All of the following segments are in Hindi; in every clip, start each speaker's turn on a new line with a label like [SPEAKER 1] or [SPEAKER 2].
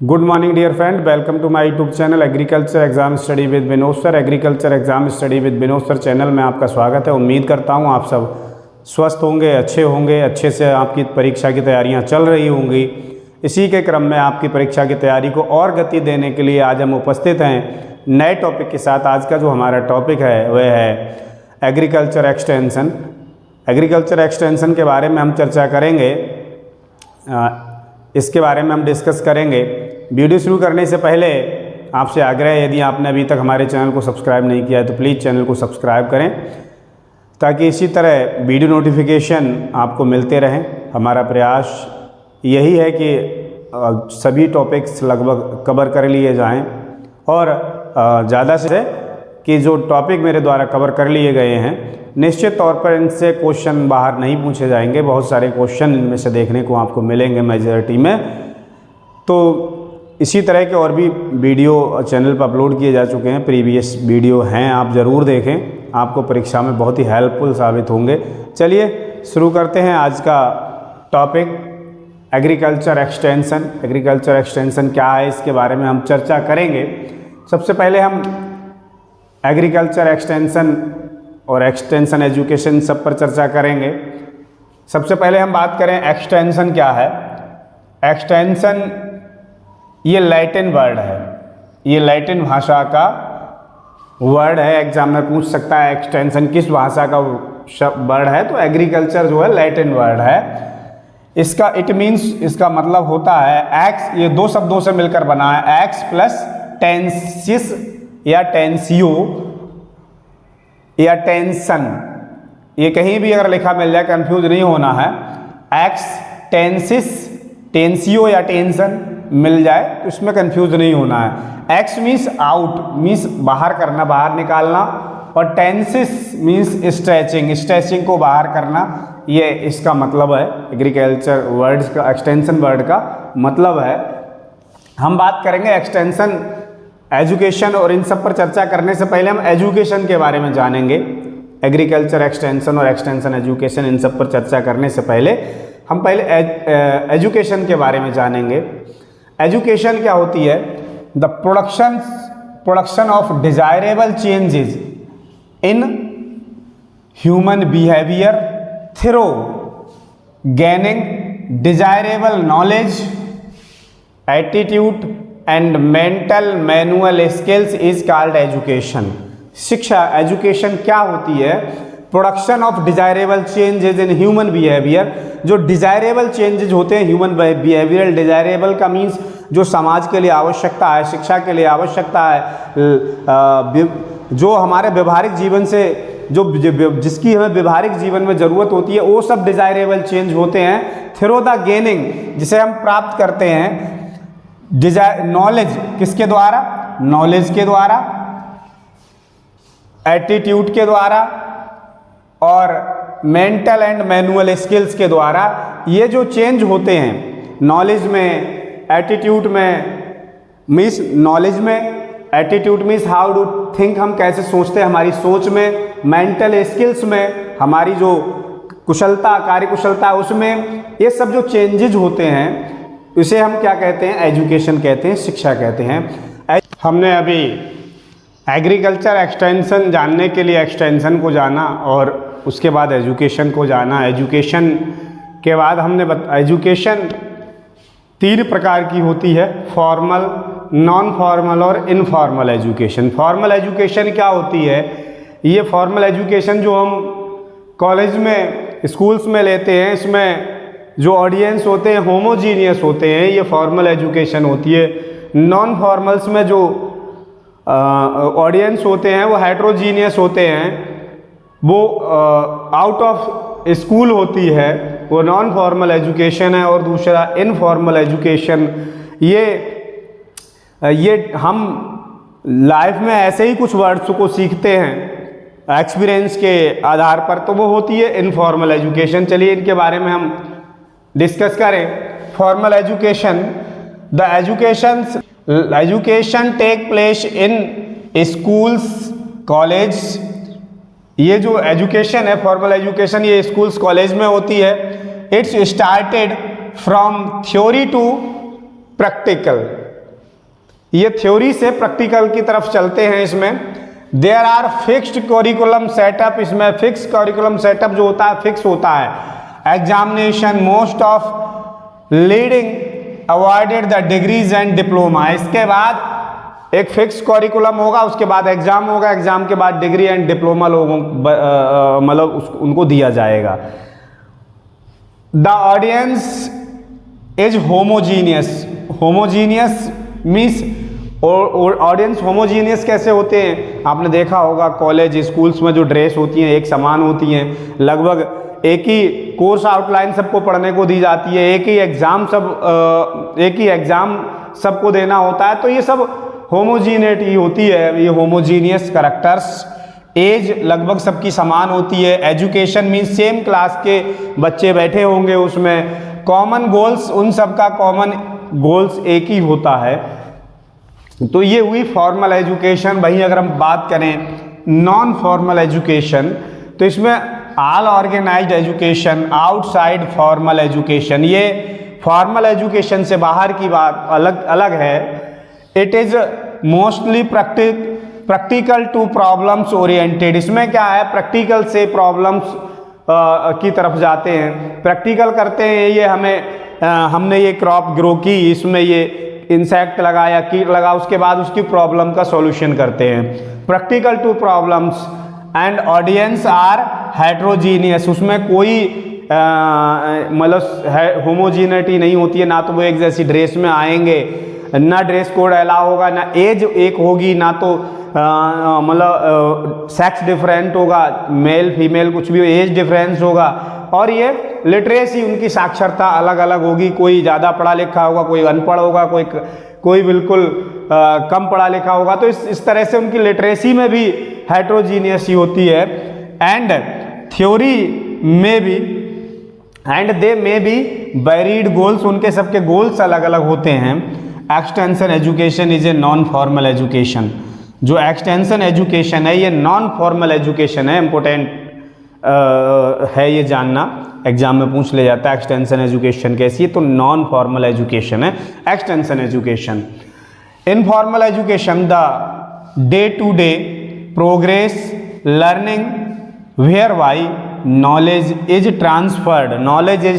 [SPEAKER 1] Good morning dear friend, welcome to my YouTube channel agriculture exam study with Vinod sir. Agriculture exam study with Vinod sir channel में आपका स्वागत है। उम्मीद करता हूं आप सब स्वस्थ होंगे, अच्छे से आपकी परीक्षा की तैयारियां चल रही होंगी। इसी के क्रम में आपकी परीक्षा की तैयारी को और गति देने के लिए आज हम उपस्थित हैं नए टॉपिक के साथ। आज का जो हमारा टॉपिक है वह है एग्रीकल्चर एक्सटेंशन। एग्रीकल्चर एक्सटेंशन के बारे में हम चर्चा करेंगे, इसके बारे में हम डिस्कस करेंगे। वीडियो शुरू करने से पहले आपसे आग्रह है, यदि आपने अभी तक हमारे चैनल को सब्सक्राइब नहीं किया है तो प्लीज़ चैनल को सब्सक्राइब करें ताकि इसी तरह वीडियो नोटिफिकेशन आपको मिलते रहें। हमारा प्रयास यही है कि सभी टॉपिक्स लगभग कवर कर लिए जाएं और ज़्यादा से कि जो टॉपिक मेरे द्वारा कवर कर लिए गए हैं निश्चित तौर पर इनसे क्वेश्चन बाहर नहीं पूछे जाएंगे। बहुत सारे क्वेश्चन इनमें से देखने को आपको मिलेंगे मेजॉरिटी में। तो इसी तरह के और भी वीडियो चैनल पर अपलोड किए जा चुके हैं, प्रीवियस वीडियो हैं, आप ज़रूर देखें, आपको परीक्षा में बहुत ही हेल्पफुल साबित होंगे। चलिए शुरू करते हैं आज का topic agriculture extension. Agriculture extension क्या है इसके बारे में हम चर्चा करेंगे। सबसे पहले हम एग्रीकल्चर एक्सटेंशन और एक्सटेंशन एजुकेशन सब पर चर्चा करेंगे। सबसे पहले हम बात करें एक्सटेंशन क्या है। एक्सटेंशन ये लैटिन वर्ड है, ये लैटिन भाषा का वर्ड है। एग्जामिनर पूछ सकता है एक्सटेंशन किस भाषा का वर्ड है, तो एग्रीकल्चर जो है लैटिन वर्ड है। इसका इट मीन्स, इसका मतलब होता है एक्स, ये दो शब्दों से मिलकर बना है, एक्स प्लस टेंसिस या टेंसियो या टेंशन। ये कहीं भी अगर लिखा मिल जाए कंफ्यूज नहीं होना है। एक्स टेंसिस, टेंसियो या टेंशन मिल जाए तो इसमें कंफ्यूज नहीं होना है। एक्स मीन्स आउट, मीन्स बाहर करना, बाहर निकालना, और टेंसिस मीन्स स्ट्रेचिंग, स्ट्रेचिंग को बाहर करना। ये इसका मतलब है एग्रीकल्चर वर्ड्स का, एक्सटेंशन वर्ड का मतलब है। हम बात करेंगे एक्सटेंशन, एजुकेशन और इन सब पर चर्चा करने से पहले हम एजुकेशन के बारे में जानेंगे। एग्रीकल्चर एक्सटेंशन और एक्सटेंशन एजुकेशन इन सब पर चर्चा करने से पहले हम पहले एजुकेशन के बारे में जानेंगे। एजुकेशन क्या होती है? The production of desirable changes in human behaviour through gaining desirable knowledge, attitude and mental manual skills is called education. शिक्षा, एजुकेशन क्या होती है? Production of desirable changes in human behaviour. जो डिजायरेबल चेंजेस होते हैं ह्यूमन बिहेवियर, डिजायरेबल का मीन्स जो समाज के लिए आवश्यकता है, शिक्षा के लिए आवश्यकता है, जो हमारे व्यवहारिक जीवन से जिसकी हमें व्यवहारिक जीवन में ज़रूरत होती है, वो सब डिजायरेबल चेंज होते हैं थ्रू द गेनिंग, जिसे हम प्राप्त करते हैं नॉलेज। किसके द्वारा? नॉलेज के द्वारा, एटीट्यूड के द्वारा और मेंटल एंड मैनुअल स्किल्स के द्वारा। ये जो चेंज होते हैं नॉलेज में, एटीट्यूड में, मीन्स नॉलेज में, attitude means how do think, हम कैसे सोचते हैं, हमारी सोच में, मेंटल स्किल्स में, हमारी जो कुशलता, कार्य कुशलता, उसमें ये सब जो चेंजेज होते हैं इसे हम क्या कहते हैं? एजुकेशन कहते हैं, शिक्षा कहते हैं। हमने अभी एग्रीकल्चर एक्सटेंशन जानने के लिए एक्सटेंशन को जाना और उसके बाद एजुकेशन को जाना। एजुकेशन के बाद हमने एजुकेशन 3 प्रकार की होती है, फॉर्मल, नॉन फॉर्मल और इनफॉर्मल एजुकेशन। फॉर्मल एजुकेशन क्या होती है? ये फॉर्मल एजुकेशन जो हम कॉलेज में, स्कूल्स में लेते हैं, इसमें जो ऑडियंस होते हैं होमोजीनियस होते हैं, ये फॉर्मल एजुकेशन होती है। नॉन फॉर्मल्स में जो ऑडियंस होते हैं वो हेट्रोजीनियस होते हैं, वो आउट ऑफ स्कूल होती है, वो नॉन फॉर्मल एजुकेशन है। और दूसरा इनफॉर्मल एजुकेशन, ये हम लाइफ में ऐसे ही कुछ वर्ड्स को सीखते हैं एक्सपीरियंस के आधार पर, तो वो होती है इनफॉर्मल एजुकेशन। चलिए इनके बारे में हम डिस्कस करें। Formal education, the education take place in schools, college. ये जो एजुकेशन है फॉर्मल एजुकेशन, ये स्कूल्स कॉलेज में होती है। It's started from theory to practical. ये थ्योरी से प्रैक्टिकल की तरफ चलते हैं। इसमें there are fixed curriculum setup, इसमें फिक्स करिकुलम सेटअप जो होता है फिक्स होता है। Examination most of leading awarded the degrees and diploma, इसके बाद एक फिक्स करिकुलम होगा, उसके बाद एग्जाम होगा, एग्जाम के बाद डिग्री एंड डिप्लोमा लोगों मतलब उनको दिया जाएगा। The audience is homogeneous, homogeneous means audience homogeneous कैसे होते हैं, आपने देखा होगा कॉलेज स्कूल्स में जो ड्रेस होती हैं एक समान होती हैं, लगभग एक ही कोर्स आउटलाइन सबको पढ़ने को दी जाती है, एक ही एग्ज़ाम सबको देना होता है, तो ये सब होमोजीनिटी होती है, ये होमोजीनियस करैक्टर्स। एज लगभग सबकी समान होती है। एजुकेशन मीन्स सेम क्लास के बच्चे बैठे होंगे उसमें। कॉमन गोल्स, उन सब का कॉमन गोल्स एक ही होता है। तो ये हुई फॉर्मल एजुकेशन। वहीं अगर हम बात करें नॉन फॉर्मल एजुकेशन, तो इसमें all organized education, outside formal education, ये फॉर्मल एजुकेशन से बाहर की बात अलग है। It is mostly practical to problems oriented, इसमें क्या है प्रैक्टिकल से प्रॉब्लम्स की तरफ जाते हैं, प्रैक्टिकल करते हैं। ये हमने ये क्रॉप ग्रो की, इसमें ये इंसेक्ट लगा या कीट लगा, उसके बाद उसकी प्रॉब्लम का सॉल्यूशन करते हैं। Practical to problems and audience are heterogeneous, उसमें कोई मतलब होमोजीनिटी नहीं होती है, ना तो वो एक जैसी ड्रेस में आएंगे, ना ड्रेस कोड अलाउ होगा, ना एज एक होगी, ना तो मतलब सेक्स डिफरेंट होगा, मेल फीमेल कुछ भी एज डिफरेंस होगा। और ये लिटरेसी, उनकी साक्षरता अलग अलग होगी, कोई ज़्यादा पढ़ा लिखा होगा, कोई अनपढ़ होगा, कोई बिल्कुल कम पढ़ा लिखा होगा। तो इस तरह से उनकी लिटरेसी में भी हेट्रोजीनियस ही होती है। एंड थ्योरी में भी एंड दे में भी वेरीड गोल्स, उनके सबके गोल्स अलग अलग होते हैं। Extension education is a non formal education, जो एक्सटेंशन एजुकेशन है ये नॉन फॉर्मल एजुकेशन है। इम्पोर्टेंट है ये जानना, एग्जाम में पूछ ले जाता है एक्सटेंशन एजुकेशन कैसी है, तो नॉन फॉर्मल एजुकेशन है extension education. Informal education the day to day progress learning whereby knowledge is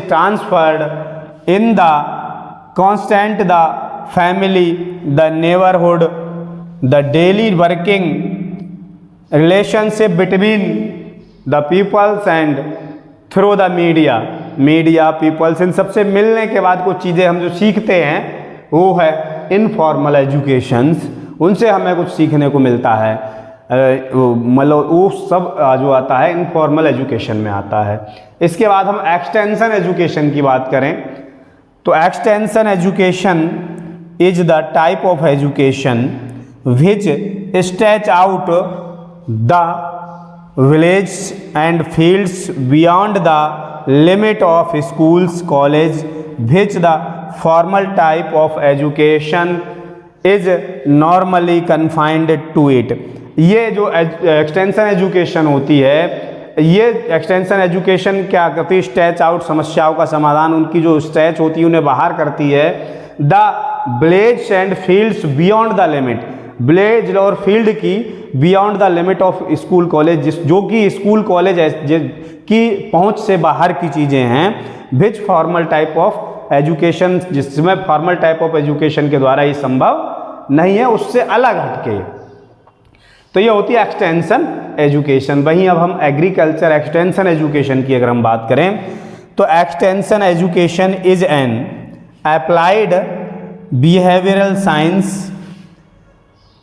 [SPEAKER 1] transferred in the constant, the family, the neighborhood, the daily working relationship between the peoples and through the media peoples, इन सबसे मिलने के बाद कुछ चीज़ें हम जो सीखते हैं वो है इनफॉर्मल एजुकेशंस, उनसे हमें कुछ सीखने को मिलता है। मतलब वो सब जो आता है इनफॉर्मल एजुकेशन में आता है। इसके बाद हम एक्सटेंशन एजुकेशन की बात करें तो extension education is the type of education which stretch out the village and fields beyond the limit of schools college which the formal type of education is normally confined to it. ये जो एक्सटेंशन एजुकेशन होती है, ये एक्सटेंशन एजुकेशन क्या करती है, स्ट्रेच आउट, समस्याओं का समाधान, उनकी जो स्ट्रेच होती है उन्हें बाहर करती है। The village and fields beyond the limit, village और फील्ड की beyond the limit of school college, जो कि स्कूल कॉलेज की पहुंच से बाहर की चीज़ें हैं। विच फॉर्मल टाइप ऑफ एजुकेशन, जिसमें फॉर्मल टाइप ऑफ एजुकेशन के द्वारा ये संभव नहीं है, उससे अलग हटके, तो ये होती है एक्सटेंशन एजुकेशन। वहीं अब हम एग्रीकल्चर एक्सटेंशन एजुकेशन की अगर हम बात करें तो extension education is an applied behavioural science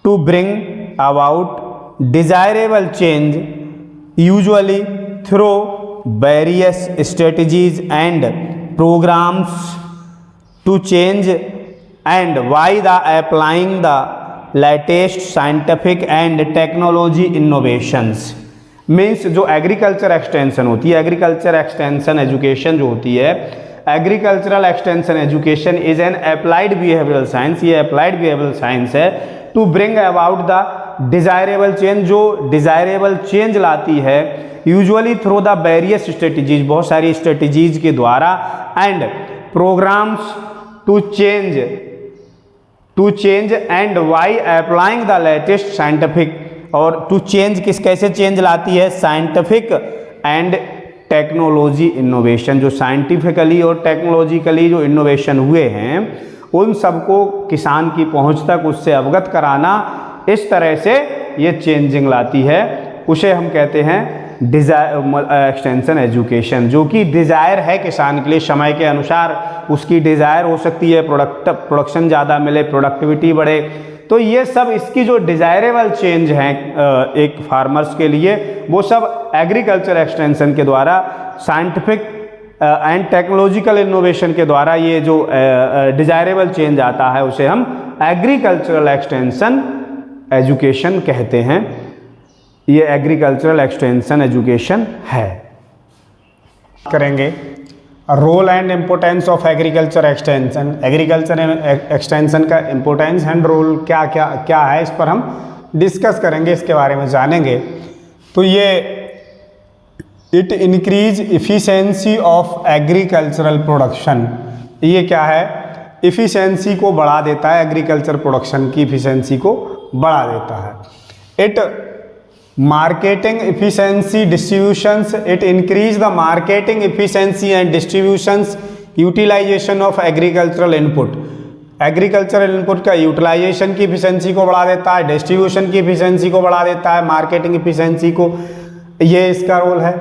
[SPEAKER 1] to bring about desirable change usually through various strategies and programmes to change and by the applying the latest scientific and technology innovations. Means जो एग्रीकल्चर एक्सटेंशन होती है, एग्रीकल्चर एक्सटेंशन एजुकेशन जो होती है, agricultural extension education is an applied behavioural science, ये अप्लाइड बिहेवियरल साइंस है to bring about the desirable change, जो डिजायरेबल चेंज लाती है usually through the various strategies, बहुत सारी स्ट्रेटजीज के द्वारा, and programmes to change to change and by applying the latest scientific, और टू चेंज कैसे चेंज लाती है, साइंटिफिक एंड टेक्नोलॉजी इनोवेशन, जो साइंटिफिकली और टेक्नोलॉजिकली जो इनोवेशन हुए हैं उन सबको किसान की पहुंच तक उससे अवगत कराना, इस तरह से ये चेंजिंग लाती है, उसे हम कहते हैं एक्सटेंशन एजुकेशन, जो कि डिज़ायर है किसान के लिए, समय के अनुसार उसकी डिज़ायर हो सकती है प्रोडक्शन ज़्यादा मिले, प्रोडक्टिविटी बढ़े। तो ये सब इसकी जो डिज़ायरेबल चेंज हैं एक फार्मर्स के लिए, वो सब एग्रीकल्चर एक्सटेंशन के द्वारा, साइंटिफिक एंड टेक्नोलॉजिकल इनोवेशन के द्वारा ये जो डिज़ायरेबल चेंज आता है उसे हम एग्रीकल्चरल एक्सटेंशन एजुकेशन कहते हैं। ये एग्रीकल्चरल एक्सटेंशन एजुकेशन है। करेंगे role and importance of agriculture extension. Agriculture extension का इम्पोर्टेंस एंड रोल क्या क्या क्या है, इस पर हम डिस्कस करेंगे, इसके बारे में जानेंगे। तो ये it increase efficiency of agricultural production, ये क्या है, इफ़िशेंसी को बढ़ा देता है, एग्रीकल्चर प्रोडक्शन की इफ़िशेंसी को बढ़ा देता है। It marketing efficiency distributions, it increase the marketing efficiency and distributions utilization of agricultural input, agricultural input का यूटिलाइजेशन की इफिशेंसी को बढ़ा देता है, डिस्ट्रीब्यूशन की इफिशेंसी को बढ़ा देता है, मार्केटिंग इफिशेंसी को, ये इसका रोल है।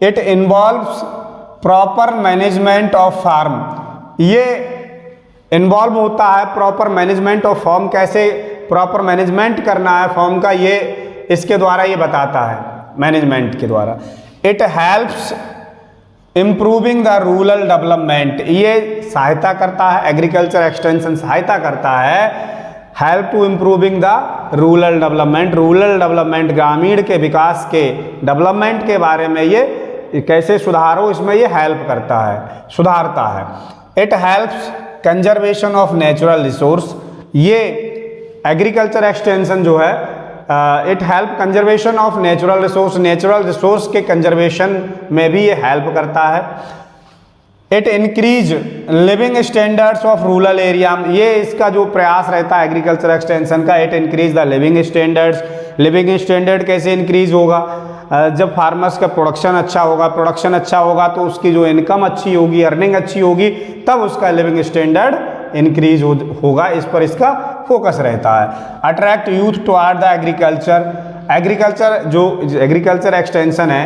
[SPEAKER 1] It involves proper management of farm, ये इन्वॉल्व होता है प्रॉपर मैनेजमेंट ऑफ फार्म, कैसे प्रॉपर मैनेजमेंट करना है फॉर्म का, ये इसके द्वारा ये बताता है, मैनेजमेंट के द्वारा। It helps improving the rural development, ये सहायता करता है, एग्रीकल्चर एक्सटेंशन सहायता करता है, help to improving the rural development, rural development ग्रामीण के विकास के डेवलपमेंट के बारे में ये कैसे सुधार हो, इसमें ये हेल्प करता है, सुधारता है। It helps conservation of natural resource, ये एग्रीकल्चर एक्सटेंशन जो है it help conservation of natural resource, natural resource के कंजर्वेशन में भी ये हेल्प करता है। It increase living standards of rural area, ये इसका जो प्रयास रहता है एग्रीकल्चर एक्सटेंशन का, it increase the living standards. Living standard कैसे इंक्रीज होगा, जब फार्मर्स का प्रोडक्शन अच्छा होगा, प्रोडक्शन अच्छा होगा तो उसकी जो इनकम अच्छी होगी, अर्निंग अच्छी होगी, तब उसका लिविंग स्टैंडर्ड इंक्रीज होगा, इस पर इसका फोकस रहता है। Attract youth toward the agriculture, agriculture जो एग्रीकल्चर एक्सटेंशन है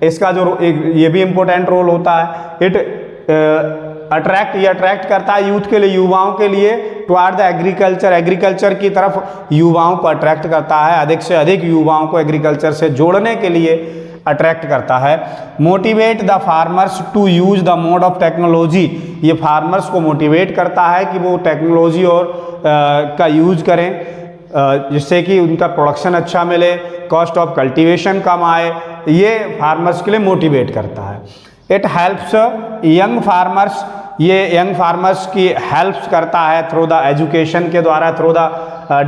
[SPEAKER 1] इसका जो ये भी इम्पोर्टेंट रोल होता है। इट ये अट्रैक्ट करता है यूथ के लिए, युवाओं के लिए, टुवर्ड द एग्रीकल्चर, एग्रीकल्चर की तरफ युवाओं को अट्रैक्ट करता है, अधिक से अधिक युवाओं को एग्रीकल्चर से जोड़ने के लिए अट्रैक्ट करता है। Motivate the farmers to use the mode of technology, ये फार्मर्स को मोटिवेट करता है कि वो टेक्नोलॉजी और का यूज करें, जिससे कि उनका प्रोडक्शन अच्छा मिले, कॉस्ट ऑफ कल्टीवेशन कम आए, ये फार्मर्स के लिए मोटिवेट करता है। इट हेल्प्स यंग फार्मर्स, ये यंग फार्मर्स की हेल्प्स करता है थ्रू द एजुकेशन के द्वारा, थ्रू द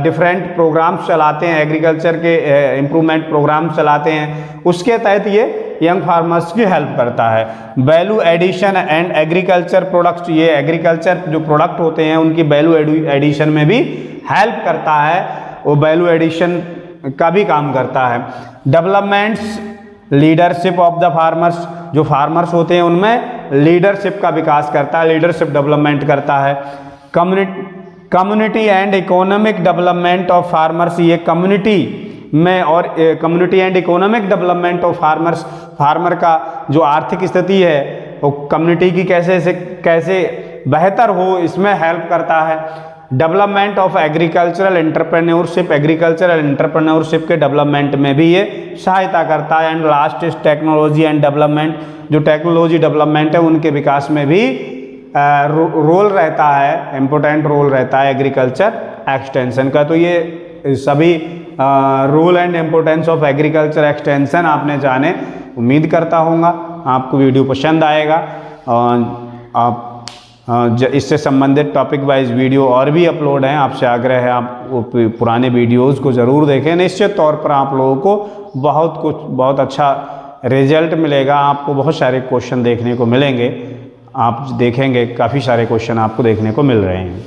[SPEAKER 1] डिफरेंट प्रोग्राम्स चलाते हैं, एग्रीकल्चर के इम्प्रूवमेंट प्रोग्राम चलाते हैं, उसके तहत ये यंग फार्मर्स की हेल्प करता है। Value addition and agriculture products, ये एग्रीकल्चर जो प्रोडक्ट होते हैं उनकी वैल्यू एडिशन में भी हेल्प करता है, वो वैल्यू एडिशन का भी काम करता है। Developments leadership of the farmers, जो फार्मर्स होते हैं उनमें लीडरशिप का विकास करता है, लीडरशिप डेवलपमेंट करता है। Community and economic development of farmers, ये कम्युनिटी में और community and economic development of farmers, farmer का जो आर्थिक स्थिति है वो कम्युनिटी की कैसे बेहतर हो, इसमें हेल्प करता है। Development of agricultural entrepreneurship, agricultural entrepreneurship के डेवलपमेंट में भी ये सहायता करता है। And last is technology and development, जो टेक्नोलॉजी डेवलपमेंट है उनके विकास में भी रोल रहता है, इम्पोर्टेंट रोल रहता है एग्रीकल्चर एक्सटेंशन का। तो ये सभी role and importance of agriculture extension आपने जाने, उम्मीद करता हूँगा आपको वीडियो पसंद आएगा। आप इससे संबंधित टॉपिक वाइज वीडियो और भी अपलोड हैं, आपसे आग्रह है आप वो पुराने वीडियोज़ को ज़रूर देखें। निश्चित तौर पर आप लोगों को बहुत अच्छा रिजल्ट मिलेगा, आपको बहुत सारे क्वेश्चन देखने को मिलेंगे, आप देखेंगे काफ़ी सारे क्वेश्चन आपको देखने को मिल रहे हैं।